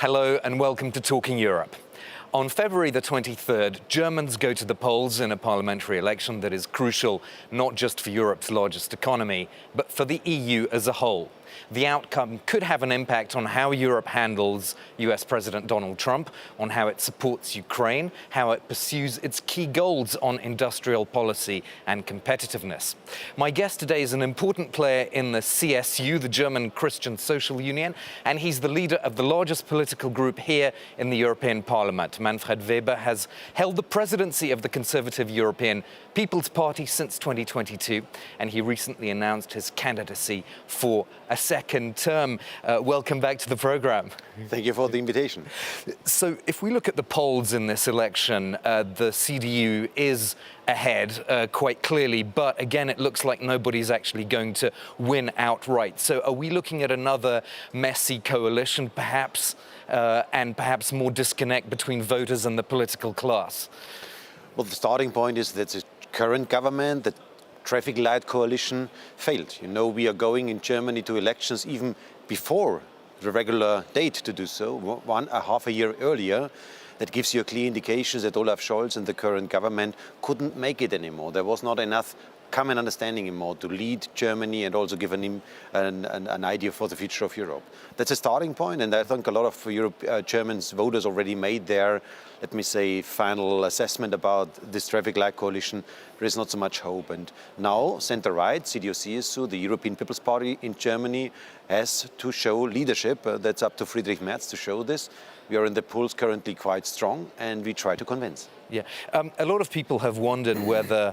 Hello and welcome to Talking Europe. On February the 23rd, Germans go to the polls in a parliamentary election that is crucial not just for Europe's largest economy, but for the EU as a whole. The outcome could have an impact on how Europe handles US President Donald Trump, on how it supports Ukraine, how it pursues its key goals on industrial policy and competitiveness. My guest today is an important player in the CSU, the German Christian Social Union, and he's the leader of the largest political group here in the European Parliament. Manfred Weber has held the presidency of the Conservative European People's Party since 2022, and he recently announced his candidacy for a second term. Welcome back to the program. Thank you for the invitation. So if we look at the polls in this election, the CDU is ahead quite clearly, but again, it looks like nobody's actually going to win outright. So are we looking at another messy coalition, perhaps, and perhaps more disconnect between voters and the political class? Well, the starting point is that the current government, the traffic light coalition, failed. You know, we are going in Germany to elections even before the regular date to do so, half a year earlier. That gives you a clear indication that Olaf Scholz and the current government couldn't make it anymore. There was not enough common understanding anymore to lead Germany and also give an idea for the future of Europe. That's a starting point, and I think a lot of Germans voters already made their, let me say, final assessment about this traffic light coalition. There is not so much hope. And now, center-right, CDU-CSU, the European People's Party in Germany, has to show leadership. That's up to Friedrich Merz to show this. We are in the polls currently quite strong, and we try to convince. Yeah, a lot of people have wondered whether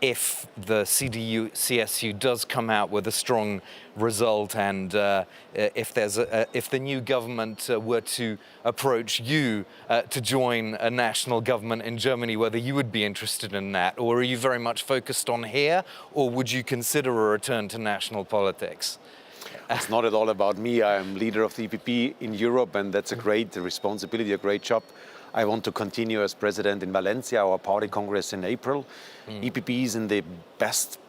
if the CDU-CSU does come out with a strong result, and if the new government were to approach you to join a national government in Germany, whether you would be interested in that, or are you very much focused on here, or would you consider a return to national politics? It's not at all about me. I'm leader of the EPP in Europe, and that's a great responsibility, a great job. I want to continue as president in Valencia, our party congress in April. EPP is in the best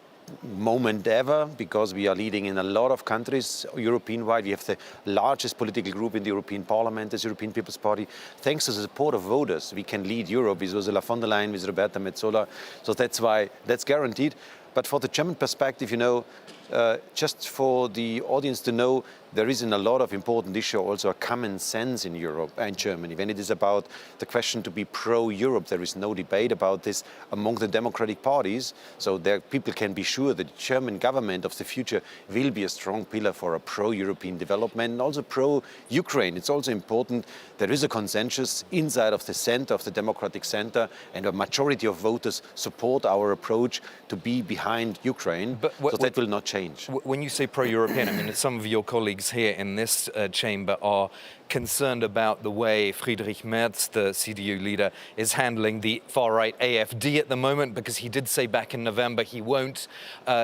moment ever because we are leading in a lot of countries, European-wide. We have the largest political group in the European Parliament, as European People's Party. Thanks to the support of voters, we can lead Europe with Ursula von der Leyen, with Roberta Metsola. So that's why that's guaranteed. But for the German perspective, you know, just for the audience to know, there is in a lot of important issues also a common sense in Europe and Germany. When it is about the question to be pro-Europe, there is no debate about this among the democratic parties. So there, people can be sure that the German government of the future will be a strong pillar for a pro-European development and also pro-Ukraine. It's also important there is a consensus inside of the center, of the democratic center, and a majority of voters support our approach to be behind Ukraine. So that will not change. When you say pro-European, I mean, some of your colleagues here in this chamber are concerned about the way Friedrich Merz, the CDU leader, is handling the far-right AfD at the moment, because he did say back in November he won't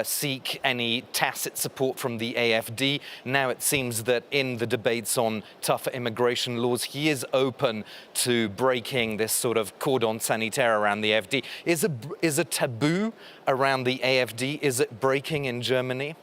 seek any tacit support from the AfD. Now it seems that in the debates on tougher immigration laws, he is open to breaking this sort of cordon sanitaire around the AfD. Is a taboo around the AfD, is it breaking in Germany?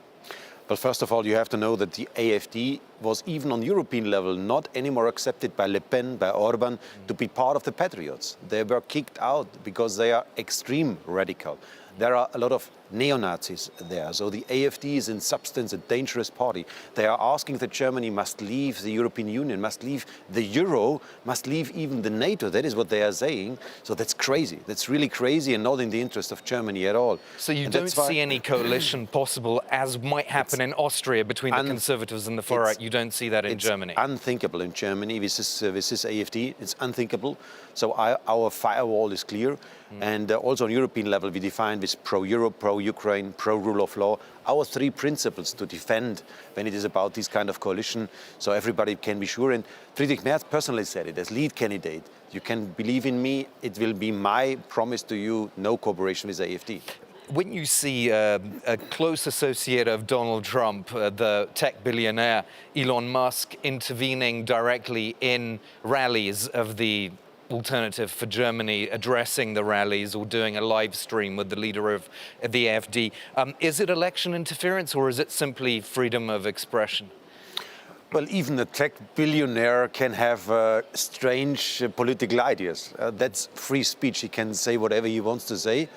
Well, first of all, you have to know that the AfD was even on European level not anymore accepted by Le Pen, by Orban, to be part of the Patriots. They were kicked out because they are extreme radical. There are a lot of neo-Nazis there. So the AfD is in substance a dangerous party. They are asking that Germany must leave the European Union, must leave the Euro, must leave even the NATO. That is what they are saying. So that's crazy. That's really crazy and not in the interest of Germany at all. So you don't see any coalition possible, as might happen in Austria, between the Conservatives and the far-right? You don't see that in Germany? It's unthinkable in Germany. With this AfD, it's unthinkable. So our firewall is clear. And also on European level, we define this pro-Europe, pro-Ukraine, pro-rule of law, our three principles to defend when it is about this kind of coalition, so everybody can be sure. And Friedrich Merz personally said it as lead candidate. You can believe in me, it will be my promise to you, no cooperation with AfD. When you see a close associate of Donald Trump, the tech billionaire Elon Musk, intervening directly in rallies of the Alternative for Germany, addressing the rallies or doing a live stream with the leader of the AfD. Is it election interference, or is it simply freedom of expression? Well, even a tech billionaire can have strange political ideas. That's free speech. He can say whatever he wants to say.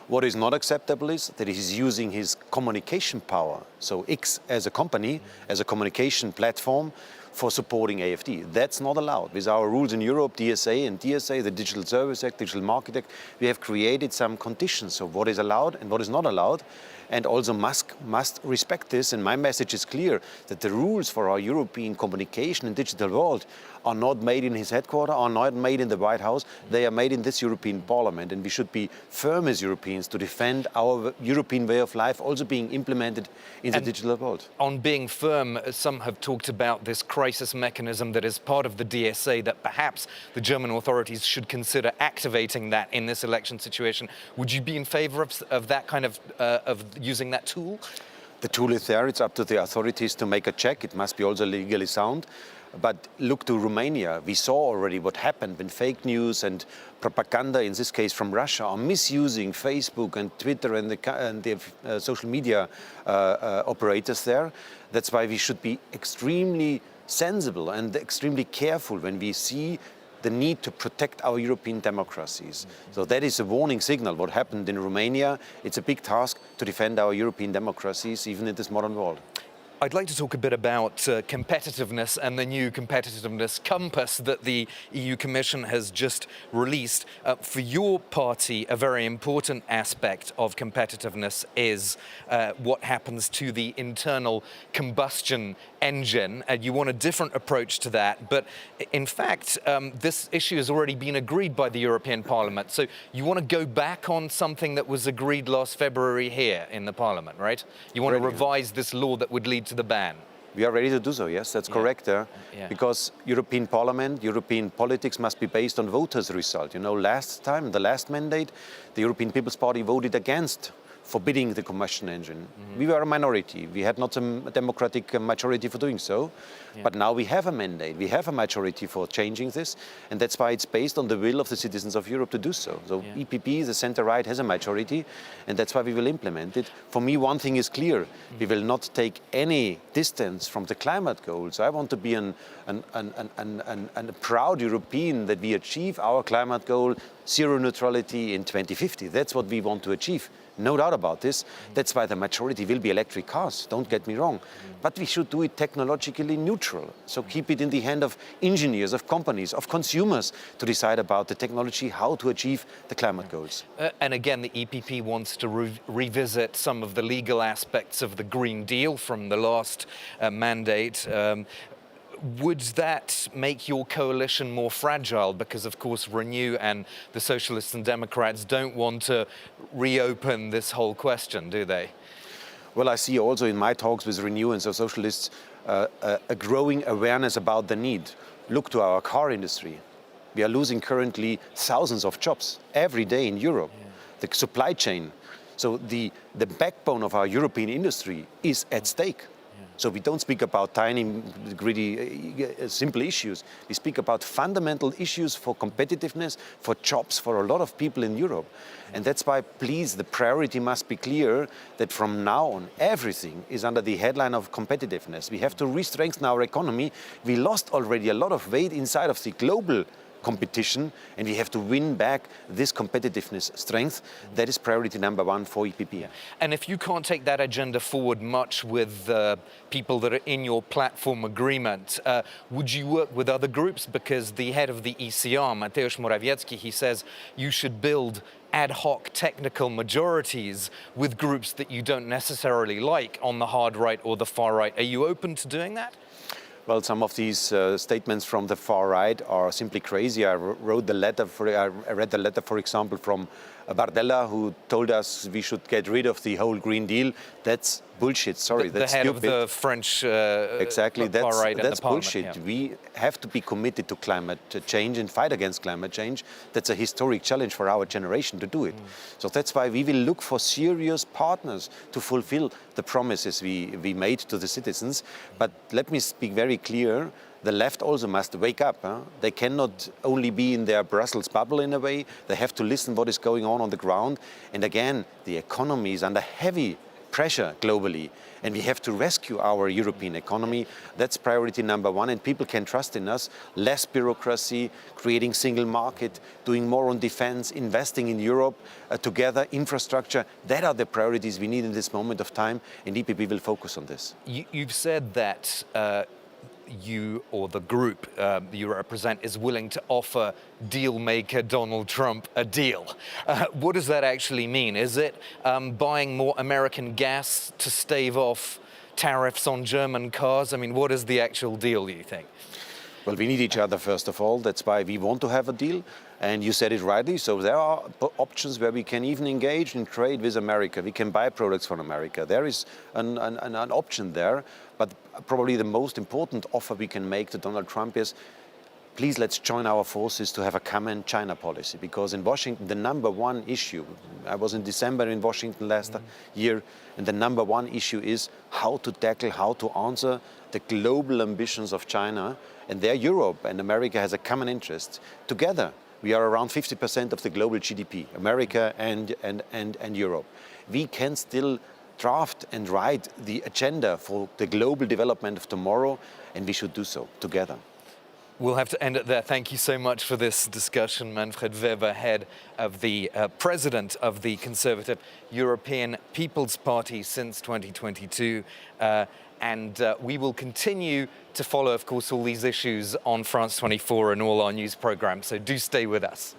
What is not acceptable is that he's using his communication power, so X as a company, as a communication platform, for supporting AfD. That's not allowed. With our rules in Europe, DSA and DSA, the Digital Service Act, Digital Market Act, we have created some conditions of what is allowed and what is not allowed. And also Musk must respect this. And my message is clear that the rules for our European communication and digital world are not made in his headquarters, are not made in the White House. They are made in this European Parliament. And we should be firm as Europeans to defend our European way of life also being implemented in the digital world. On being firm, some have talked about this crisis mechanism that is part of the DSA, that perhaps the German authorities should consider activating that in this election situation. Would you be in favor of that kind of using that tool? The tool is there. It's up to the authorities to make a check. It must be also legally sound. But look to Romania. We saw already what happened when fake news and propaganda, in this case from Russia, are misusing Facebook and Twitter and the social media operators there. That's why we should be extremely sensible and extremely careful when we see the need to protect our European democracies. So that is a warning signal. What happened in Romania, it's a big task to defend our European democracies, even in this modern world. I'd like to talk a bit about competitiveness and the new competitiveness compass that the EU Commission has just released. For your party, a very important aspect of competitiveness is what happens to the internal combustion engine. You want a different approach to that, but in fact, this issue has already been agreed by the European Parliament. So you want to go back on something that was agreed last February here in the Parliament, right? You want to revise this law that would lead to the ban. We are ready to do so, yes, that's correct. Because European Parliament, European politics must be based on voters' result. You know, last time, the last mandate, the European People's Party voted against forbidding the combustion engine. We were a minority. We had not a democratic majority for doing so. But now we have a mandate. We have a majority for changing this. And that's why it's based on the will of the citizens of Europe to do so. So EPP, the center-right, has a majority. And that's why we will implement it. For me, one thing is clear. We will not take any distance from the climate goals. I want to be a proud European that we achieve our climate goal, zero neutrality in 2050. That's what we want to achieve. No doubt about this. That's why the majority will be electric cars, don't get me wrong. But we should do it technologically neutral. So keep it in the hand of engineers, of companies, of consumers to decide about the technology, how to achieve the climate goals. And again, the EPP wants to revisit some of the legal aspects of the Green Deal from the last mandate. Would that make your coalition more fragile? Because, of course, Renew and the Socialists and Democrats don't want to reopen this whole question, do they? Well, I see also in my talks with Renew and the Socialists a growing awareness about the need. Look to our car industry. We are losing currently thousands of jobs every day in Europe. The supply chain. So the backbone of our European industry is at stake. So we don't speak about tiny, gritty, simple issues. We speak about fundamental issues for competitiveness, for jobs, for a lot of people in Europe. And that's why, please, the priority must be clear that from now on, everything is under the headline of competitiveness. We have to re-strengthen our economy. We lost already a lot of weight inside of the global competition, and we have to win back this competitiveness strength. That is priority number one for EPP. And if you can't take that agenda forward much with people that are in your platform agreement, would you work with other groups? Because the head of the ECR, Mateusz Morawiecki, he says you should build ad hoc technical majorities with groups that you don't necessarily like on the hard right or the far right. Are you open to doing that? Well, some of these statements from the far right are simply crazy. I read the letter, for example, from Bardella, who told us we should get rid of the whole Green Deal. That's bullshit. Sorry, that's the head stupid. Of the French exactly, far right that's bullshit. Yeah. We have to be committed to climate change and fight against climate change. That's a historic challenge for our generation to do it. So that's why we will look for serious partners to fulfill the promises we made to the citizens. But let me speak very clear. The left also must wake up. They cannot only be in their Brussels bubble in a way. They have to listen what is going on the ground. And again, the economy is under heavy pressure globally, and we have to rescue our European economy. That's priority number one, and people can trust in us. Less bureaucracy, creating single market, doing more on defense, investing in Europe together, infrastructure. That are the priorities we need in this moment of time, and EPP will focus on this. You've said that you or the group you represent is willing to offer deal maker Donald Trump a deal. What does that actually mean? Is it buying more American gas to stave off tariffs on German cars? I mean, what is the actual deal, you think? Well, we need each other, first of all. That's why we want to have a deal. And you said it rightly. So there are options where we can even engage in trade with America. We can buy products from America. There is an option there. But probably the most important offer we can make to Donald Trump is, please let's join our forces to have a common China policy. Because in Washington, the number one issue, I was in December in Washington last year, and the number one issue is how to tackle, how to answer the global ambitions of China. And there Europe and America has a common interest. Together, we are around 50% of the global GDP, America and Europe. We can still draft and write the agenda for the global development of tomorrow, and we should do so together. We'll have to end it there. Thank you so much for this discussion. Manfred Weber, head of the president of the Conservative European People's Party since 2022. And we will continue to follow, of course, all these issues on France 24 and all our news programs. So do stay with us.